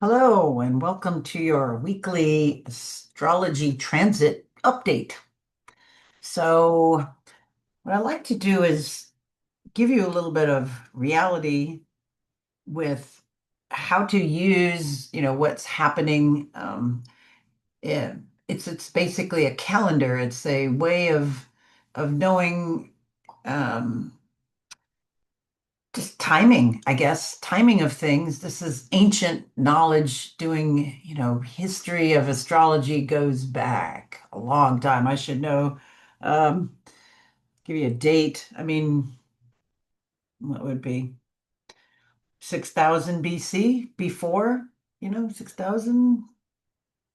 Hello, and welcome to your weekly astrology transit update. So, what I like to do is give you a little bit of reality with how to use, what's happening. It's basically a calendar. It's a way of knowing um, just timing, I guess, timing of things. This is ancient knowledge doing, history of astrology goes back a long time. I should know. Um, Give you a date. I mean, what would be 6,000 BC before, 6,000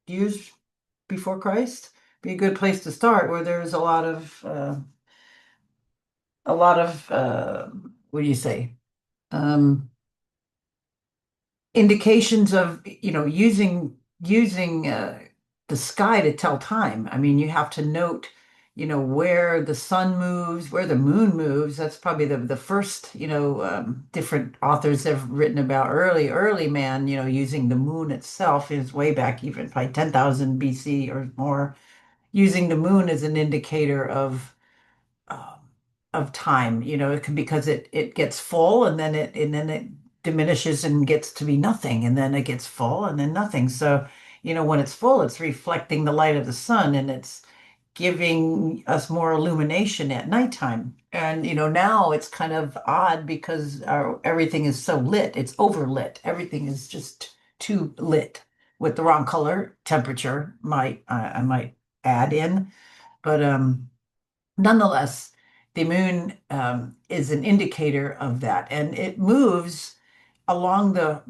years before Christ? Be a good place to start where there's a lot of what do you say? Um, Indications of using the sky to tell time. I mean, you have to note where the sun moves, where the moon moves. That's probably the first different authors have written about early man, using the moon itself is way back, even probably 10,000 BC or more, using the moon as an indicator um, of time. It can, because it gets full and then it diminishes and gets to be nothing, and then it gets full and then nothing. So, when it's full, it's reflecting the light of the sun and it's giving us more illumination at nighttime. And now it's kind of odd because everything is so lit. It's overlit. Everything is just too lit with the wrong color temperature. I might add in, but nonetheless, the moon is an indicator of that, and it moves along the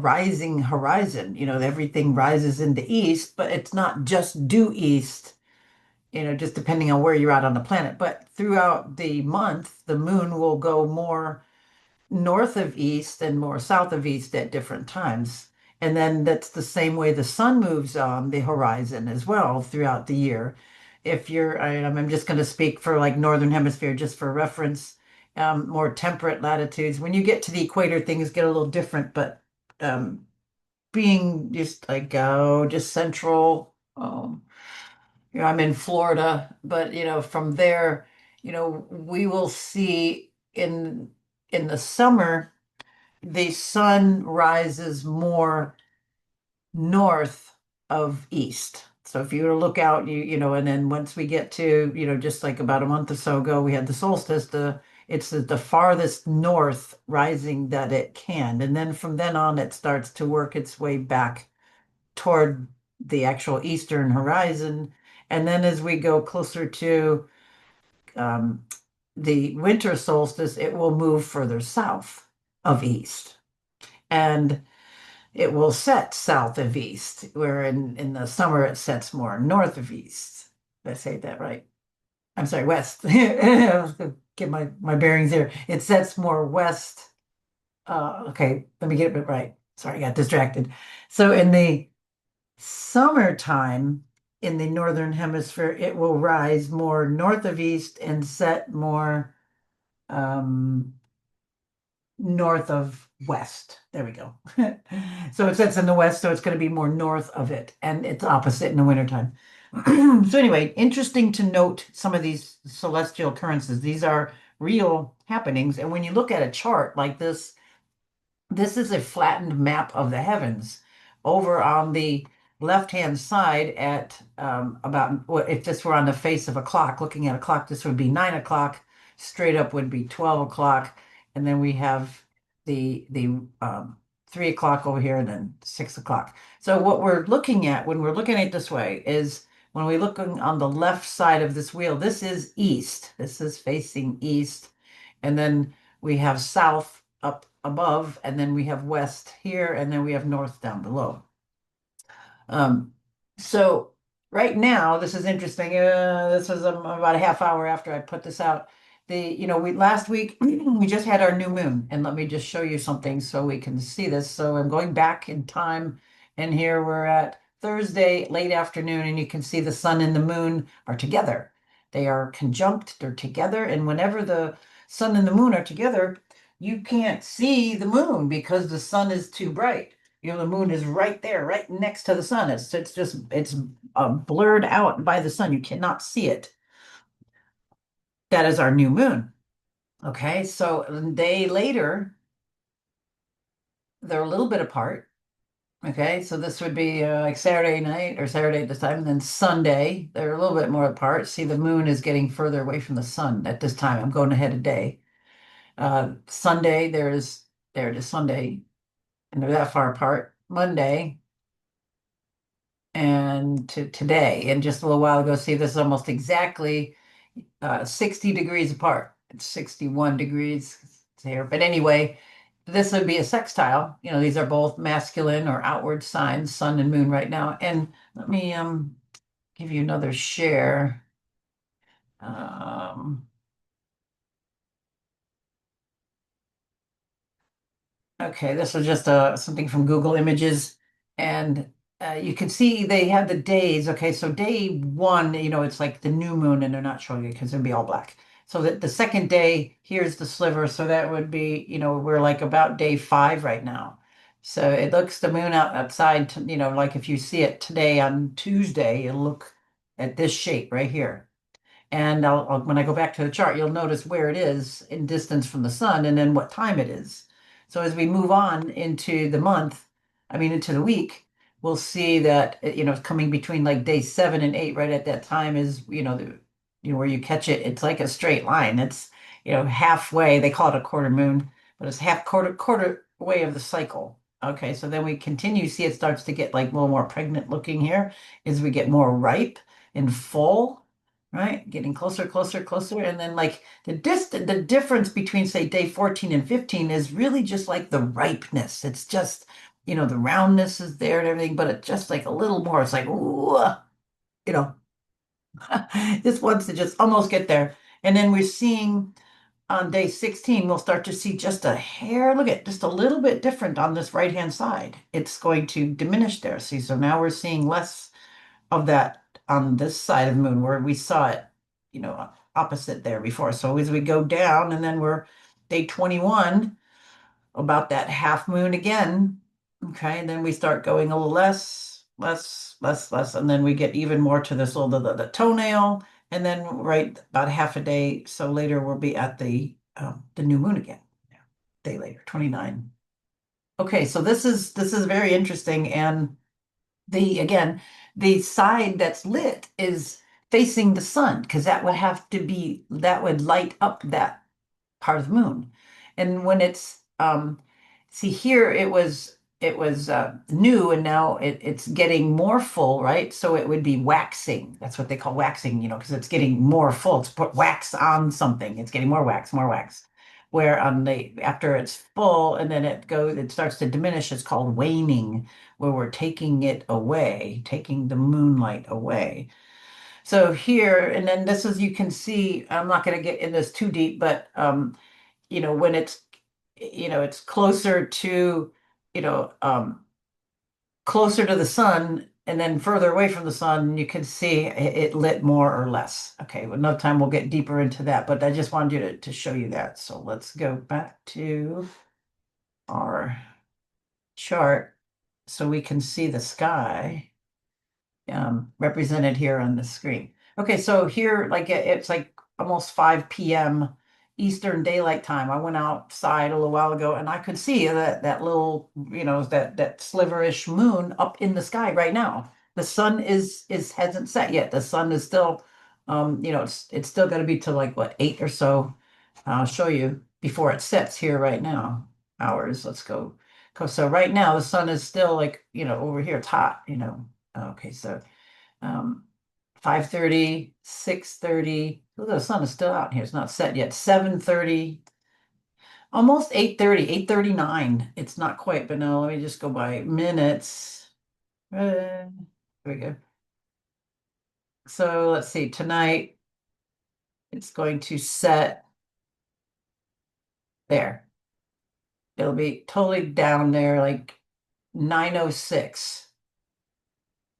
rising horizon. Everything rises in the east, but it's not just due east. Just depending on where you're at on the planet. But throughout the month, the moon will go more north of east and more south of east at different times. And then that's the same way the sun moves on the horizon as well throughout the year. If you're, I'm just going to speak for like Northern Hemisphere just for reference, more temperate latitudes. When you get to the equator, things get a little different, but um, being just like, just central, I'm in Florida, but from there, we will see in the summer the sun rises more north of east. So if you were to look out, and then once we get to, just like about a month or so ago, we had the solstice, it's the farthest north rising that it can. And then from then on, it starts to work its way back toward the actual eastern horizon. And then as we go closer to um, the winter solstice, it will move further south of east. And it will set south of east, where in the summer it sets more north of east. Did I say that right? I'm sorry, west. Get my bearings here. It sets more west. Okay, let me get it right. Sorry, I got distracted. So in the summertime in the northern hemisphere, it will rise more north of east and set more um, north of west. There we go. So it sets in the west, so it's going to be more north of it, and it's opposite in the wintertime. So anyway, interesting to note some of these celestial occurrences. These are real happenings, and when you look at a chart like this is a flattened map of the heavens. Over on the left-hand side at about, well, if this were on the face of a clock, looking at a clock, this would be 9 o'clock. Straight up would be 12 o'clock. And then we have the 3 o'clock over here and then 6 o'clock. So what we're looking at when we're looking at it this way is when we look on the left side of this wheel, this is east. This is facing east. And then we have south up above, and then we have west here, and then we have north down below. Um, so right now, this is interesting. This was about a half hour after I put this out. We last week we just had our new moon, and let me just show you something so we can see this. So I'm going back in time, and here we're at Thursday, late afternoon, and you can see the sun and the moon are together. They are conjunct, they're together, and whenever the sun and the moon are together, you can't see the moon because the sun is too bright. The moon is right there, right next to the sun. It's just it's blurred out by the sun. You cannot see it. That is our new moon. Okay, so a day later, they're a little bit apart. Okay, so this would be like Saturday night or Saturday at this time, and then Sunday, they're a little bit more apart. See, the moon is getting further away from the sun at this time. I'm going ahead a day. Sunday, there it is Sunday, and they're that far apart. Monday and to today, and just a little while ago, see, this is almost exactly 60 degrees apart. It's 61 degrees here. But anyway, this would be a sextile. These are both masculine or outward signs, sun and moon right now. And let me give you another share. Um, Okay, this was just something from Google Images, and you can see they have the days. Okay, so day one, it's like the new moon, and they're not showing it because it'd be all black. So that the second day, here's the sliver. So that would be, we're like about day five right now. So it looks the moon outside, like if you see it today on Tuesday, it'll look at this shape right here. And when I go back to the chart, you'll notice where it is in distance from the sun and then what time it is. So as we move on into the month, I mean, into the week, we'll see that, coming between like day 7 and 8, right at that time is, where you catch it. It's like a straight line. It's, halfway. They call it a quarter moon, but it's quarter way of the cycle. Okay, so then we continue, see it starts to get like a little more pregnant looking here as we get more ripe and full, right? Getting closer, closer, closer. And then like the difference between say day 14 and 15 is really just like the ripeness. It's just, the roundness is there and everything, but it's just like a little more. It's like, ooh, you know, this wants to just almost get there. And then we're seeing on day 16, we'll start to see just a hair, look at just a little bit different on this right-hand side. It's going to diminish there. See, so now we're seeing less of that on this side of the moon where we saw it, opposite there before. So as we go down and then we're day 21, about that half moon again. Okay, and then we start going a little less, less, less, less, and then we get even more to this little the toenail, and then right about half a day. So later we'll be at the new moon again. Yeah, day later, 29. Okay, so this is very interesting, and again, the side that's lit is facing the sun because that would light up that part of the moon. And when it's see here it was new and now it's getting more full, right? So it would be waxing. That's what they call waxing, because it's getting more full. It's put wax on something. It's getting more wax, more wax. Where on the after it's full and then it starts to diminish, it's called waning, where we're taking it away, taking the moonlight away. So here, and then this is, you can see, I'm not going to get in this too deep, but when it's closer to, you know, um, closer to the sun and then further away from the sun, you can see it lit more or less. Okay, well, another time we'll get deeper into that, but I just wanted you to show you that. So let's go back to our chart so we can see the sky represented here on the screen. Okay, so here, like it's like almost 5 p.m. Eastern Daylight Time. I went outside a little while ago and I could see that little, that sliverish moon up in the sky right now. The sun is hasn't set yet. The sun is still, it's still got to be to like what 8 or so. I'll show you before it sets here right now. Hours. Let's go. So right now the sun is still like, over here. It's hot. Okay, so 5:30, 6:30. Oh, the sun is still out here. It's not set yet. 7:30, almost 8:30, 8:39. It's not quite, but no, let me just go by minutes. There we go. So let's see, tonight it's going to set there. It'll be totally down there, like 9:06.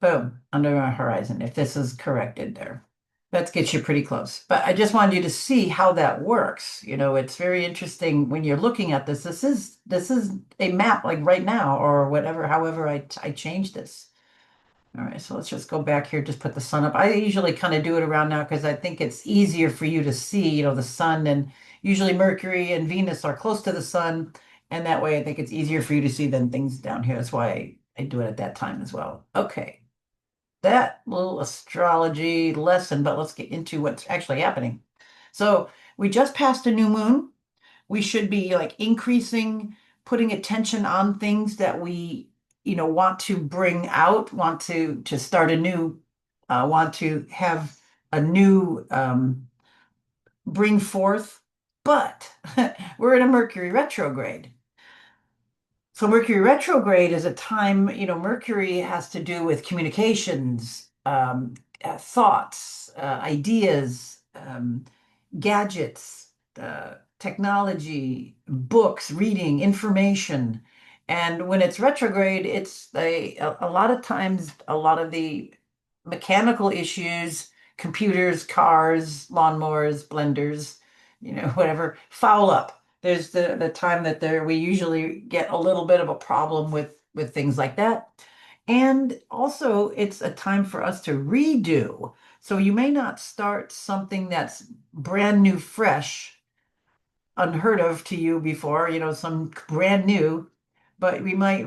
Boom, under our horizon, if this is corrected there. That gets you pretty close. But I just wanted you to see how that works. It's very interesting when you're looking at this. This is a map like right now or whatever, however I changed this. All right, so let's just go back here, just put the sun up. I usually kind of do it around now because I think it's easier for you to see, the sun, and usually Mercury and Venus are close to the sun, and that way I think it's easier for you to see than things down here. That's why I do it at that time as well. Okay, that little astrology lesson, but let's get into what's actually happening. So we just passed a new moon. We should be like increasing, putting attention on things that we, want to bring out, want to start a new, want to have a new bring forth. But we're in a Mercury retrograde. So Mercury retrograde is a time, Mercury has to do with communications, thoughts, ideas, gadgets, technology, books, reading, information. And when it's retrograde, it's a lot of times, a lot of the mechanical issues, computers, cars, lawnmowers, blenders, whatever, foul up. There's the time that we usually get a little bit of a problem with things like that. And also, it's a time for us to redo. So you may not start something that's brand new, fresh, unheard of to you before, some brand new, but we might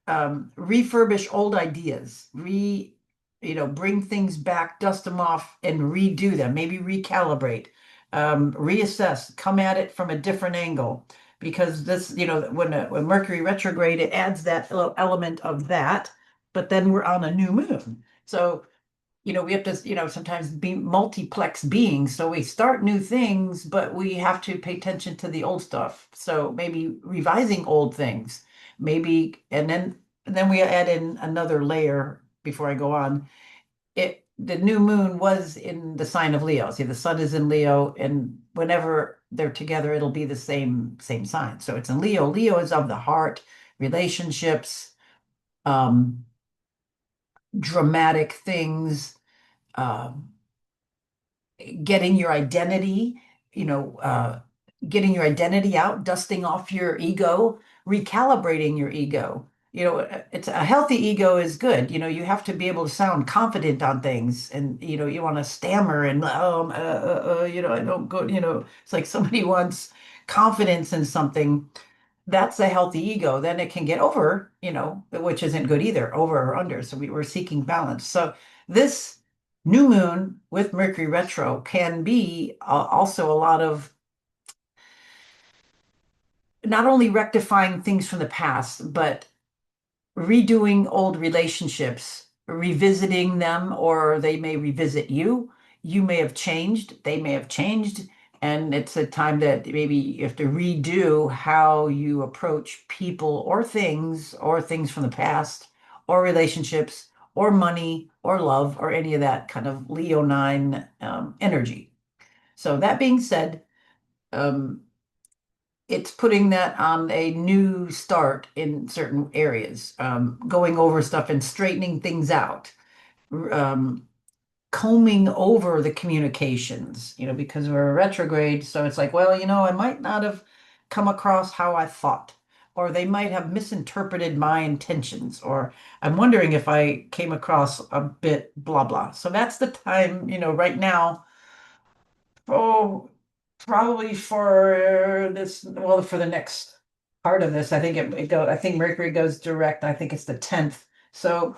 refurbish old ideas, bring things back, dust them off, and redo them. Maybe recalibrate, reassess, come at it from a different angle. Because this, when Mercury retrograde, it adds that little element of that, but then we're on a new moon. So we have to, sometimes be multiplex beings. So we start new things, but we have to pay attention to the old stuff. So maybe revising old things, maybe, and then we add in another layer before I go on. The new moon was in the sign of Leo. See, the sun is in Leo, and whenever they're together, it'll be the same sign. So it's in Leo. Leo is of the heart, relationships, um, dramatic things, um, getting your identity, you know, uh, getting your identity out, dusting off your ego, recalibrating your ego. It's a healthy ego is good. You have to be able to sound confident on things, and you want to stammer and I don't go. It's like somebody wants confidence in something. That's a healthy ego. Then it can get over, which isn't good either, over or under. So we're seeking balance. So this new moon with Mercury retro can be also a lot of not only rectifying things from the past, but redoing old relationships, revisiting them, or they may revisit you. You may have changed, they may have changed, and it's a time that maybe you have to redo how you approach people or things from the past, or relationships, or money, or love, or any of that kind of Leonine energy. So that being said, um, it's putting that on a new start in certain areas, going over stuff and straightening things out, um, combing over the communications, because we're a retrograde. So it's like, well, I might not have come across how I thought, or they might have misinterpreted my intentions, or I'm wondering if I came across a bit blah, blah. So that's the time, right now. Oh, probably for this, well, for the next part of this, I think I think Mercury goes direct. I think it's the 10th. So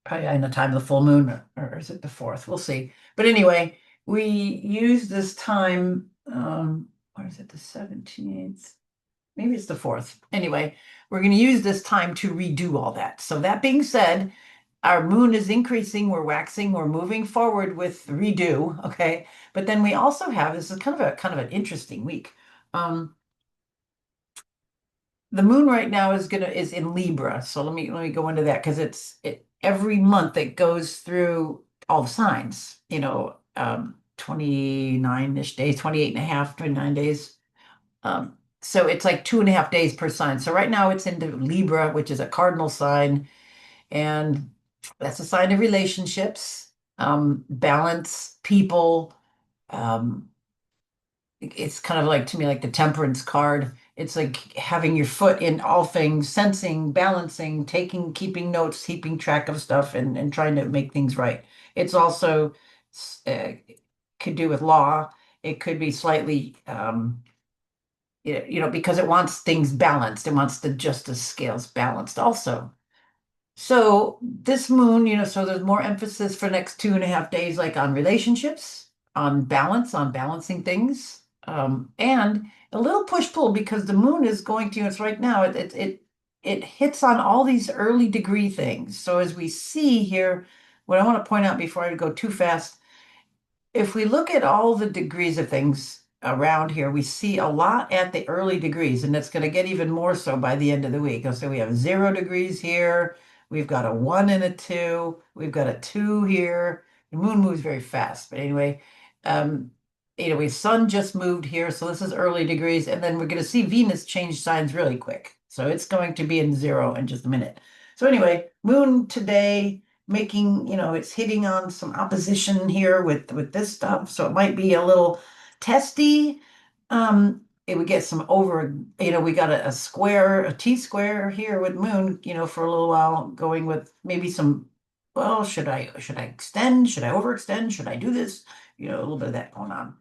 probably in the time of the full moon, or is it the fourth? We'll see. But anyway, we use this time, what is it, the 17th? Maybe it's the fourth. Anyway, we're going to use this time to redo all that. So that being said, our moon is increasing, we're waxing, we're moving forward with redo, okay? But then we also have, this is kind of an interesting week. Um, the moon right now is in Libra. So let me go into that because every month it goes through all the signs, 29-ish days, 28 and a half, 29 days. So it's like 2.5 days per sign. So right now it's into Libra, which is a cardinal sign, and that's a sign of relationships. balance, people. Um, it's kind of like to me like the temperance card. It's like having your foot in all things, sensing, balancing, taking, keeping notes, keeping track of stuff, and trying to make things right. It's also uh, could do with law. It could be slightly, because it wants things balanced. It wants the justice scales balanced also. So this moon, so there's more emphasis for next 2.5 days, like on relationships, on balance, on balancing things, and a little push-pull because the moon is going to, it's right now, it hits on all these early degree things. So as we see here, what I want to point out before I go too fast, if we look at all the degrees of things around here, we see a lot at the early degrees, and it's going to get even more so by the end of the week. So we have 0 degrees here. We've got a 1 and a 2. We've got a 2 here. The moon moves very fast. But anyway, um, sun just moved here. So this is early degrees. And then we're going to see Venus change signs really quick. So it's going to be in 0 in just a minute. So anyway, moon today making, it's hitting on some opposition here with this stuff. So it might be a little testy. It would get some over, we got a square, a T square here with moon, for a little while going with maybe some, well, should I extend? Should I overextend? Should I do this? A little bit of that going on.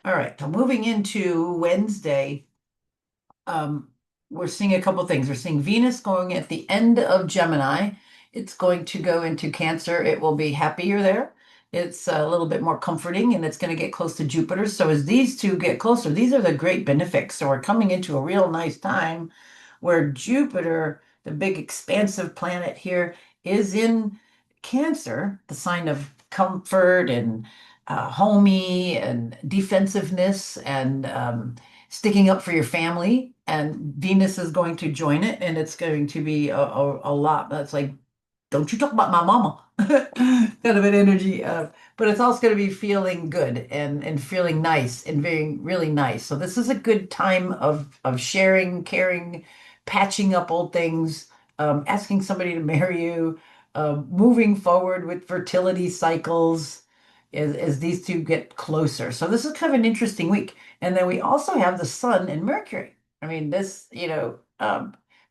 All right. So moving into Wednesday, um, we're seeing a couple things. We're seeing Venus going at the end of Gemini. It's going to go into Cancer. It will be happier there. It's a little bit more comforting and it's going to get close to Jupiter. So as these two get closer, these are the great benefics. So we're coming into a real nice time where Jupiter, the big expansive planet here, is in Cancer, the sign of comfort and homey and defensiveness and sticking up for your family. And Venus is going to join it, and it's going to be a lot. That's like, don't you talk about my mama kind of an energy but it's also going to be feeling good and feeling nice and being really nice. So this is a good time of sharing, caring, patching up old things, asking somebody to marry you, moving forward with fertility cycles as these two get closer. So this is kind of an interesting week. And then we also have the sun and Mercury. I mean, this,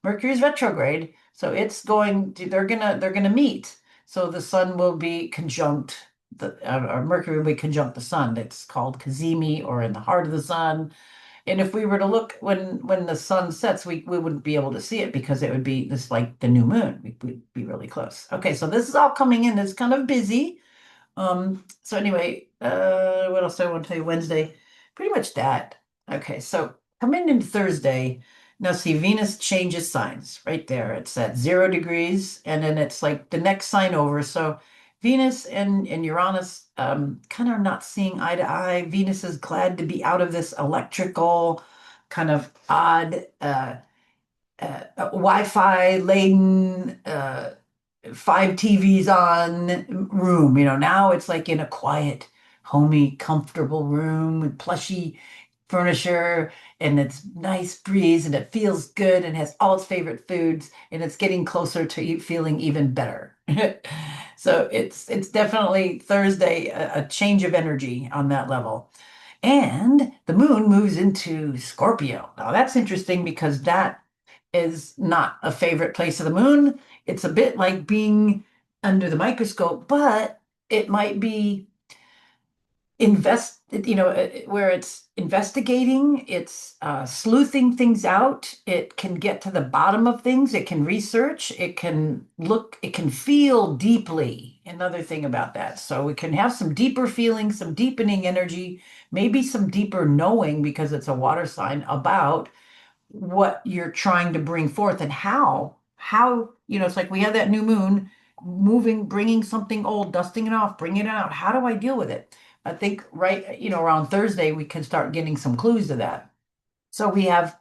Mercury is retrograde, so they're gonna meet. So the sun will be conjunct or Mercury will be conjunct the sun. It's called cazimi or in the heart of the sun. And if we were to look when the sun sets, we wouldn't be able to see it because it would be this like the new moon. We'd be really close. Okay, so this is all coming in. It's kind of busy. So anyway, what else do I want to tell you? Wednesday, pretty much that. Okay, so coming into Thursday, now see Venus changes signs right there. It's at 0 degrees, and then it's like the next sign over. So Venus and Uranus kind of not seeing eye to eye. Venus is glad to be out of this electrical kind of odd Wi-Fi laden 5 TVs on room. Now it's like in a quiet, homey, comfortable room with plushy furniture and it's nice breeze and it feels good and has all its favorite foods and it's getting closer to feeling even better. So it's definitely Thursday, a change of energy on that level. And the moon moves into Scorpio. Now that's interesting because that is not a favorite place of the moon. It's a bit like being under the microscope, but it might be where it's investigating, it's sleuthing things out. It can get to the bottom of things. It can research. It can look. It can feel deeply. Another thing about that. So we can have some deeper feelings, some deepening energy, maybe some deeper knowing because it's a water sign about what you're trying to bring forth and how it's like we have that new moon moving, bringing something old, dusting it off, bringing it out. How do I deal with it? I think right, around Thursday we can start getting some clues to that. So we have,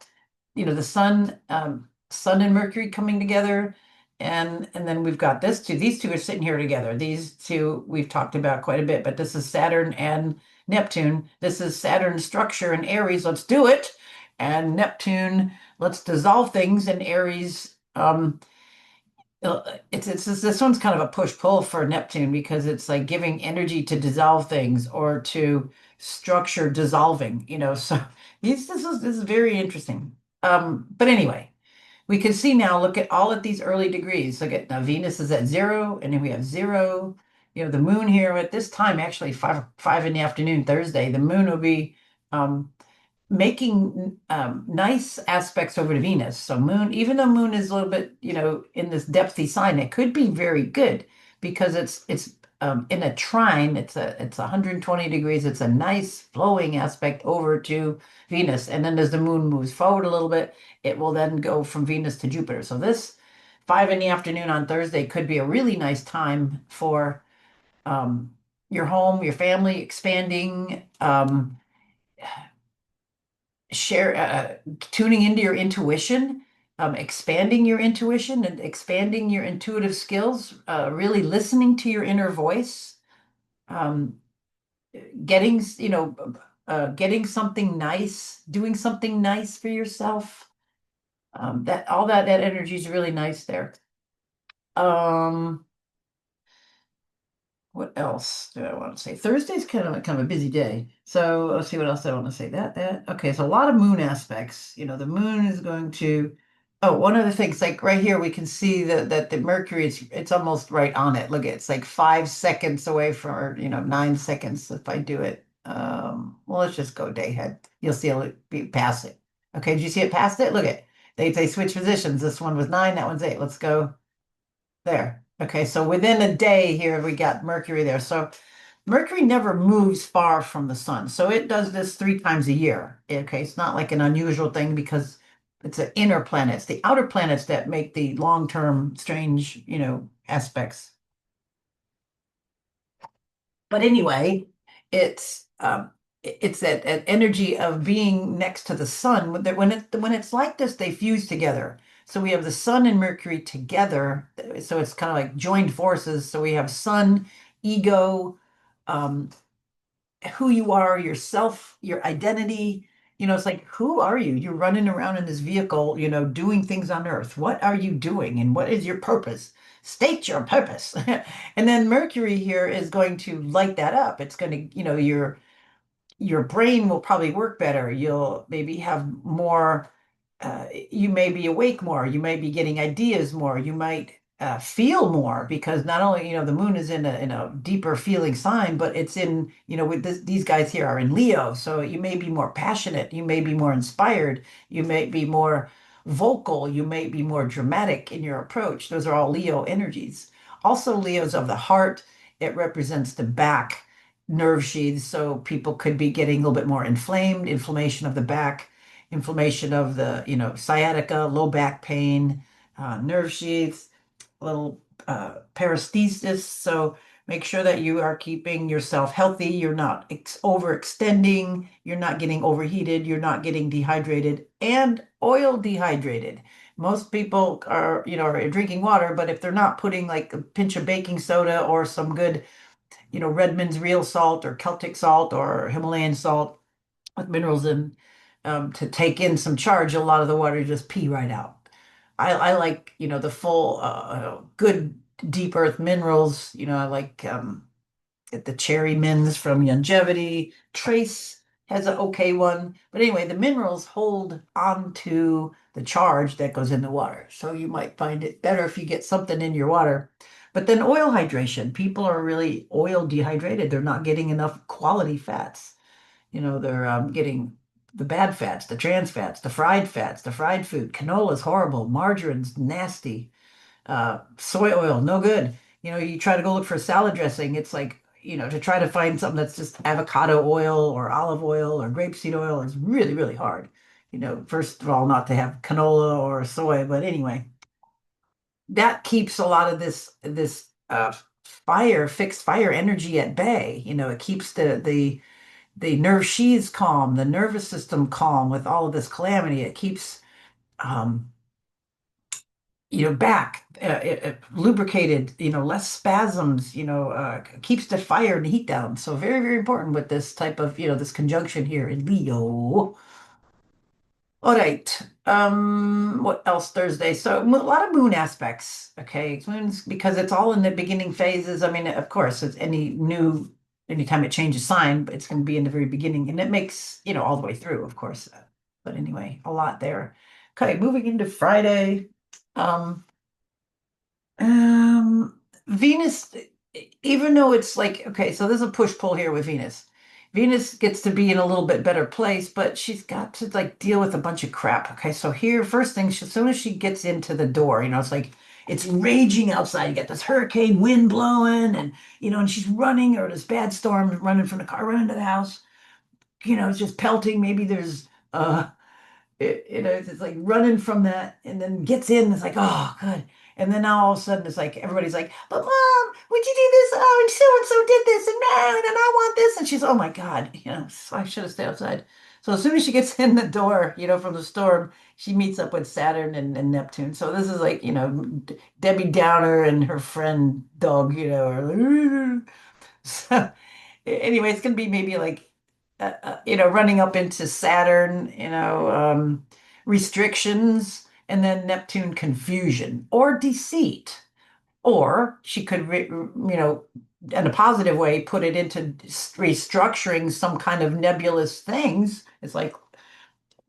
the sun and Mercury coming together, and then we've got this two. These two are sitting here together. These two we've talked about quite a bit, but this is Saturn and Neptune. This is Saturn's structure in Aries. Let's do it. And Neptune, let's dissolve things. And Aries, It's this one's kind of a push-pull for Neptune because it's like giving energy to dissolve things or to structure dissolving, so this is very interesting. But anyway, we can see now, look at all of these early degrees. Look at now Venus is at 0, and then we have 0. The moon here at this time, actually five in the afternoon, Thursday, the moon will be um making nice aspects over to Venus. So moon, even though moon is a little bit, in this depthy sign, it could be very good because it's in a trine. It's 120 degrees. It's a nice flowing aspect over to Venus. And then as the moon moves forward a little bit, it will then go from Venus to Jupiter. So this 5 in the afternoon on Thursday could be a really nice time for um, your home, your family expanding. Share tuning into your intuition, expanding your intuition and expanding your intuitive skills, really listening to your inner voice, um, getting something nice, doing something nice for yourself. That all that energy is really nice there. Um, What else do I want to say? Thursday's kind of a busy day. So let's see what else I want to say. That. Okay, so a lot of moon aspects. The moon is going to. Oh, one of the things, like right here, we can see that the Mercury, it's almost right on it. Look, it's like 5 seconds away from, or 9 seconds if I do it. Well, let's just go day ahead. You'll see it'll be past it. Okay, did you see it past it? Look at they switch positions. This one was 9, that one's 8. Let's go. There. Okay, so within a day here, we got Mercury there. So Mercury never moves far from the sun. So it does this 3 times a year. Okay, it's not like an unusual thing because it's an inner planet. It's the outer planets that make the long-term strange, aspects. But anyway, it's that energy of being next to the sun. When it's like this, they fuse together. So we have the sun and Mercury together. So it's kind of like joined forces. So we have sun, ego, um, who you are, yourself, your identity. It's like, who are you? You're running around in this vehicle, doing things on Earth. What are you doing? And what is your purpose? State your purpose. And then Mercury here is going to light that up. It's going to, your brain will probably work better. You'll maybe have more, you may be awake more. You may be getting ideas more. You might feel more because not only, the moon is in a deeper feeling sign, but it's in, with these guys here are in Leo. So you may be more passionate. You may be more inspired. You may be more vocal. You may be more dramatic in your approach. Those are all Leo energies. Also, Leo's of the heart. It represents the back nerve sheaths. So people could be getting a little bit more inflamed, inflammation of the back, inflammation of the, sciatica, low back pain, nerve sheaths, a little paresthesis. So make sure that you are keeping yourself healthy. You're not overextending. You're not getting overheated. You're not getting dehydrated and oil dehydrated. Most people are drinking water, but if they're not putting like a pinch of baking soda or some good Redmond's real salt or Celtic salt or Himalayan salt with minerals in, to take in some charge, a lot of the water just pee right out. I like, the full, good deep earth minerals. I like the cherry mints from Longevity. Trace has an okay one. But anyway, the minerals hold on to the charge that goes in the water. So you might find it better if you get something in your water. But then oil hydration. People are really oil dehydrated. They're not getting enough quality fats. They're getting the bad fats, the trans fats, the fried food. Canola's horrible. Margarine's nasty. Soy oil, no good. You try to go look for salad dressing, it's like, to try to find something that's just avocado oil or olive oil or grapeseed oil is really, really hard. First of all, not to have canola or soy, but anyway, that keeps a lot of this fixed fire energy at bay. It keeps the nerve sheaths calm, the nervous system calm with all of this calamity. It keeps um, back, lubricated, less spasms, keeps the fire and heat down. So very, very important with this type of, this conjunction here in Leo. All right. What else Thursday? So a lot of moon aspects. Okay. Moons, because it's all in the beginning phases. I mean, of course, it's anytime it changes sign, but it's going to be in the very beginning. And it makes, all the way through, of course. But anyway, a lot there. Okay. Moving into Friday. Um, Venus, even though it's like, okay, so there's a push-pull here with Venus. Venus gets to be in a little bit better place, but she's got to like deal with a bunch of crap. Okay, so here, first thing, as soon as she gets into the door, it's like it's raging outside. You got this hurricane wind blowing, and and she's running, or this bad storm running from the car, running to the house. It's just pelting. Maybe there's it's like running from that and then gets in. It's like, oh, good. And then now all of a sudden it's like everybody's like, but mom, would you do this? Oh, and so did this, and no, and then I want this. And she's, oh my God, so I should have stayed outside. So as soon as she gets in the door, from the storm, she meets up with Saturn and Neptune. So this is like, Debbie Downer and her friend dog, are like, so anyway, it's going to be maybe like, running up into Saturn, restrictions, and then Neptune confusion or deceit. Or she could, in a positive way, put it into restructuring some kind of nebulous things. It's like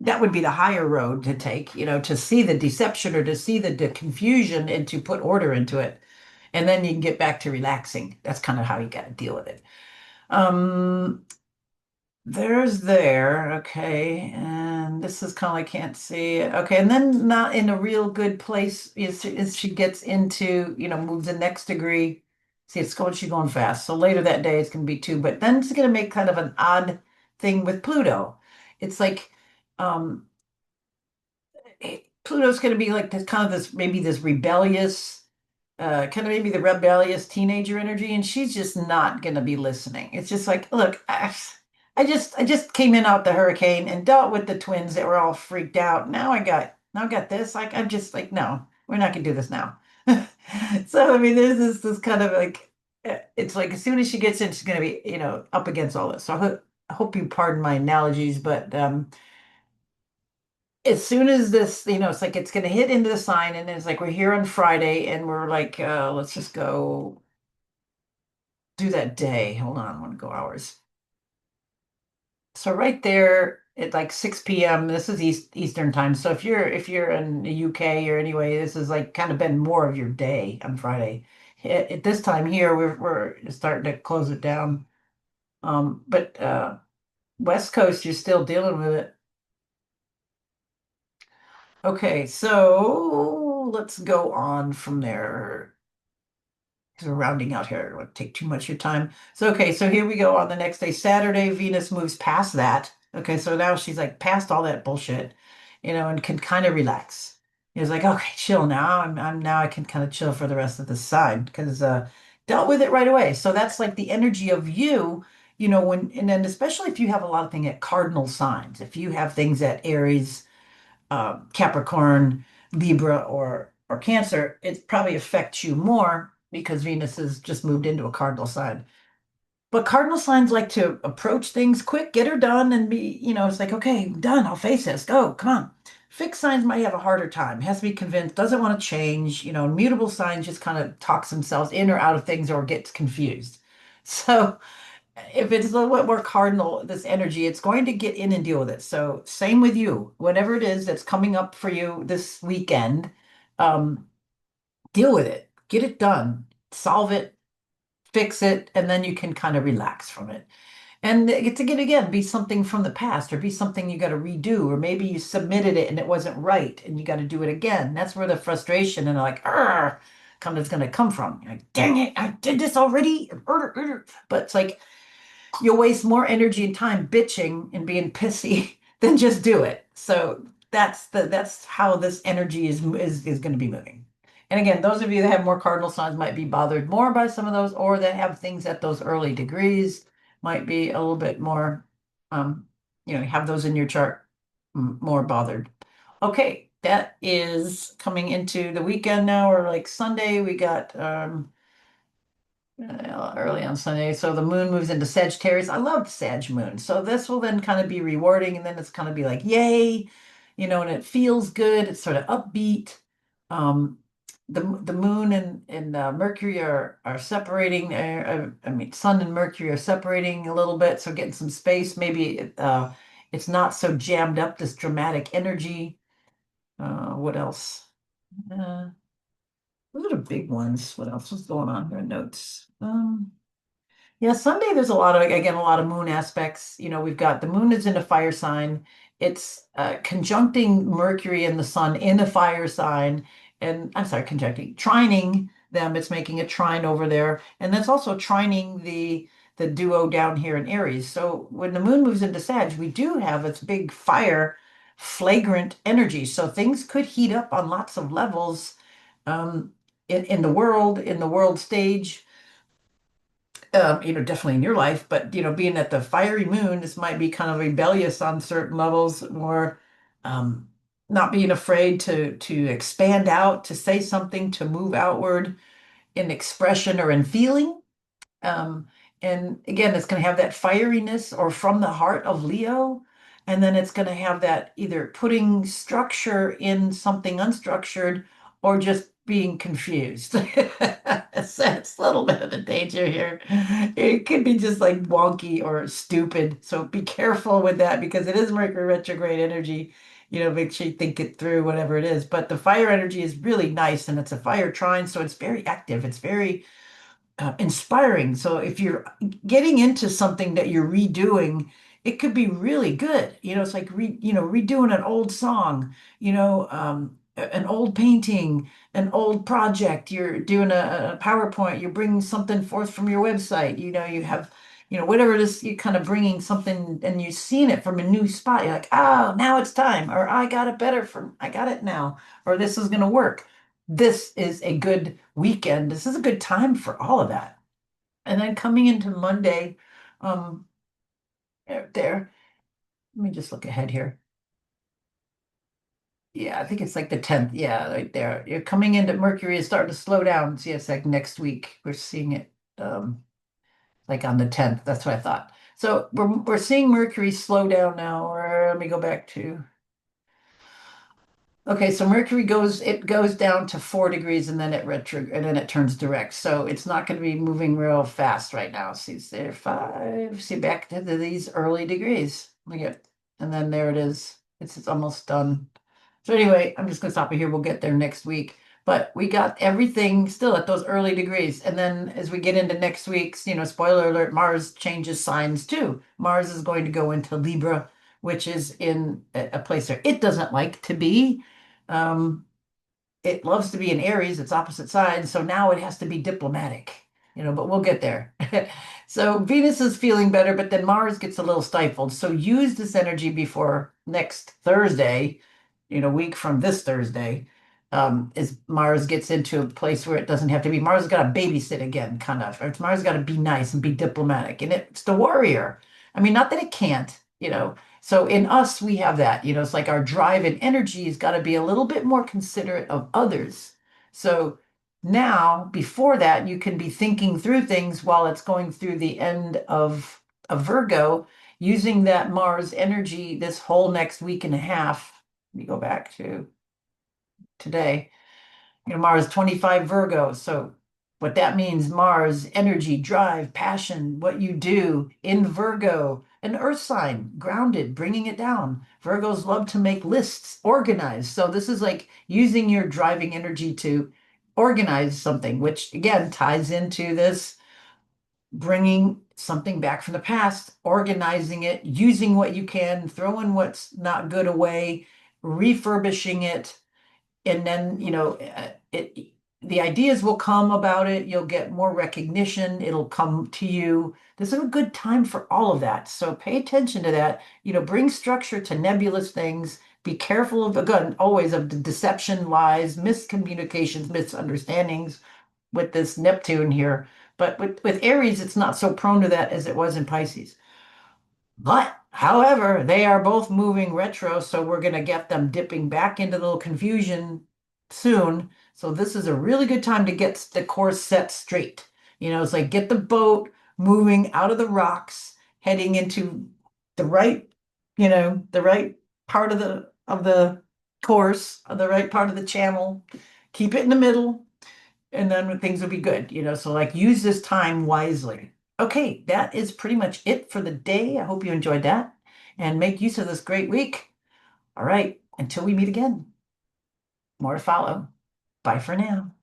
that would be the higher road to take, to see the deception or to see the confusion and to put order into it. And then you can get back to relaxing. That's kind of how you got to deal with it. Um, there's there, okay, and this is kind of like can't see it. Okay, and then not in a real good place is she gets into, moves the next degree. See, she's going fast. So later that day it's gonna be two, but then it's gonna make kind of an odd thing with Pluto. It's like um Pluto's gonna be like this kind of this maybe this rebellious kind of maybe the rebellious teenager energy, and she's just not going to be listening. It's just like, look, I just came in out the hurricane and dealt with the twins that were all freaked out. Now I got this. Like I'm just like, no, we're not going to do this now. So I mean, there's this kind of like, it's like as soon as she gets in, she's going to be, up against all this. So I hope you pardon my analogies, but as soon as this, it's like it's going to hit into the sign, and it's like we're here on Friday, and we're like, let's just go do that day. Hold on, I want to go hours. So right there at like 6 p.m. This is Eastern time. So if you're in the UK or anyway, this is like kind of been more of your day on Friday. At this time here, we're starting to close it down. But West Coast, you're still dealing with it. Okay, so let's go on from there. Because we're rounding out here. I don't want to take too much of your time. So, okay, so here we go on the next day. Saturday, Venus moves past that. Okay, so now she's like past all that bullshit, and can kind of relax. It's like, okay, chill now. I'm now I can kind of chill for the rest of the sign because dealt with it right away. So that's like the energy of you, and then especially if you have a lot of things at cardinal signs, if you have things at Aries, Capricorn, Libra, or Cancer, it probably affects you more because Venus has just moved into a cardinal sign. But cardinal signs like to approach things quick, get her done, and be, it's like, okay, done, I'll face this, go, come on. Fixed signs might have a harder time, has to be convinced, doesn't want to change. Mutable signs just kind of talks themselves in or out of things or gets confused. So if it's a little bit more cardinal, this energy, it's going to get in and deal with it. So same with you. Whatever it is that's coming up for you this weekend, um, deal with it, get it done, solve it, fix it, and then you can kind of relax from it. And it's again be something from the past or be something you got to redo, or maybe you submitted it and it wasn't right and you got to do it again. That's where the frustration and like, kind of is going to come from. You're like, dang it, I did this already. But it's like, you'll waste more energy and time bitching and being pissy than just do it. So that's how this energy is going to be moving. And again, those of you that have more cardinal signs might be bothered more by some of those, or that have things at those early degrees might be a little bit more, have those in your chart more bothered. Okay, that is coming into the weekend now, or like Sunday. We got early on Sunday. So the moon moves into Sagittarius. I love Sag moon. So this will then kind of be rewarding, and then it's kind of be like, yay. and it feels good. It's sort of upbeat. Um, the moon and Mercury are separating. I mean, Sun and Mercury are separating a little bit, so getting some space. Maybe it's not so jammed up, this dramatic energy. What else? Uh, those are the big ones. What else was going on here? Notes. Yeah, Sunday there's a lot of, again, a lot of moon aspects. We've got the moon is in a fire sign. It's conjuncting Mercury and the sun in a fire sign. And I'm sorry, conjuncting, trining them. It's making a trine over there. And that's also trining the duo down here in Aries. So when the moon moves into Sag, we do have its big fire, flagrant energy. So things could heat up on lots of levels um, in the world stage, definitely in your life, but being at the fiery moon, this might be kind of rebellious on certain levels, or um, not being afraid to expand out, to say something, to move outward in expression or in feeling. Um, and again, it's going to have that fieriness or from the heart of Leo. And then it's going to have that either putting structure in something unstructured or just being confused. That's a little bit of the danger here. It could be just like wonky or stupid. So be careful with that because it is Mercury retrograde energy. Make sure you think it through, whatever it is. But the fire energy is really nice and it's a fire trine. So it's very active. It's very inspiring. So if you're getting into something that you're redoing, it could be really good. It's like redoing an old song, an old painting, an old project. You're doing a PowerPoint. You're bringing something forth from your website. You have, whatever it is. You're kind of bringing something, and you've seen it from a new spot. You're like, oh, now it's time, or I got it better from, I got it now, or this is going to work. This is a good weekend. This is a good time for all of that. And then coming into Monday, um, there, let me just look ahead here. Yeah, I think it's like the 10th. Yeah, right there. You're coming into Mercury is starting to slow down. See, it's like next week. We're seeing it like on the 10th. That's what I thought. So we're seeing Mercury slow down now. Or let me go back to. Okay, so Mercury goes down to 4 degrees and then it retro and then it turns direct. So it's not going to be moving real fast right now. See, it's there 5. See back to these early degrees. We get and then there it is. It's almost done. So anyway, I'm just gonna stop it here. We'll get there next week. But we got everything still at those early degrees. And then as we get into next week's, spoiler alert, Mars changes signs too. Mars is going to go into Libra, which is in a place where it doesn't like to be. Um, it loves to be in Aries, its opposite side. So now it has to be diplomatic, but we'll get there. So Venus is feeling better, but then Mars gets a little stifled. So use this energy before next Thursday, week from this Thursday, is Mars gets into a place where it doesn't have to be. Mars has got to babysit again, kind of. Or Mars got to be nice and be diplomatic. And it's the warrior. I mean, not that it can't, so in us, we have that, it's like our drive and energy has got to be a little bit more considerate of others. So now, before that, you can be thinking through things while it's going through the end of Virgo, using that Mars energy this whole next week and a half. Let me go back to today. Mars 25 Virgo. So what that means, Mars, energy, drive, passion, what you do in Virgo, an earth sign, grounded, bringing it down. Virgos love to make lists, organize. So this is like using your driving energy to organize something, which again ties into this bringing something back from the past, organizing it, using what you can, throwing what's not good away, refurbishing it, and then the ideas will come about it. You'll get more recognition. It'll come to you. This is a good time for all of that. So pay attention to that. Bring structure to nebulous things. Be careful of, again, always of the deception, lies, miscommunications, misunderstandings with this Neptune here. But with Aries, it's not so prone to that as it was in Pisces. But, however, they are both moving retro, so we're going to get them dipping back into a little confusion soon. So this is a really good time to get the course set straight. It's like get the boat moving out of the rocks, heading into the right, the right part of of the course, of the right part of the channel. Keep it in the middle, and then things will be good, So like use this time wisely. Okay, that is pretty much it for the day. I hope you enjoyed that and make use of this great week. All right, until we meet again, more to follow. Bye for now.